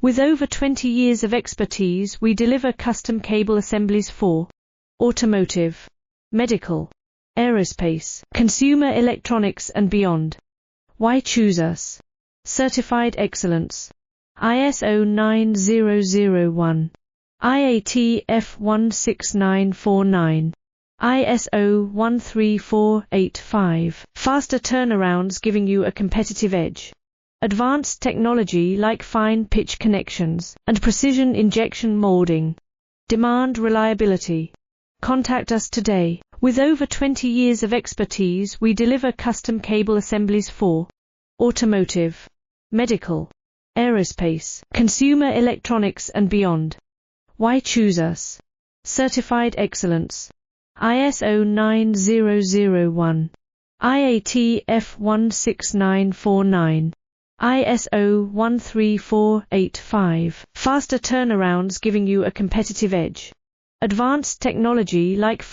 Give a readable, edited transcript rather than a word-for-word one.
With over 20 years of expertise, we deliver custom cable assemblies for automotive, medical, aerospace, consumer electronics and beyond. Why choose us? Certified excellence. ISO 9001. IAT F16949. ISO 13485. Faster turnarounds giving you a competitive edge. Advanced technology like fine pitch connections and precision injection molding. Demand reliability. Contact us today. With over 20 years of expertise, we deliver custom cable assemblies for automotive, medical, aerospace, consumer electronics and beyond. Why choose us? Certified excellence. ISO 9001. IAT F16949. ISO 13485. Faster turnarounds giving you a competitive edge. Advanced technology like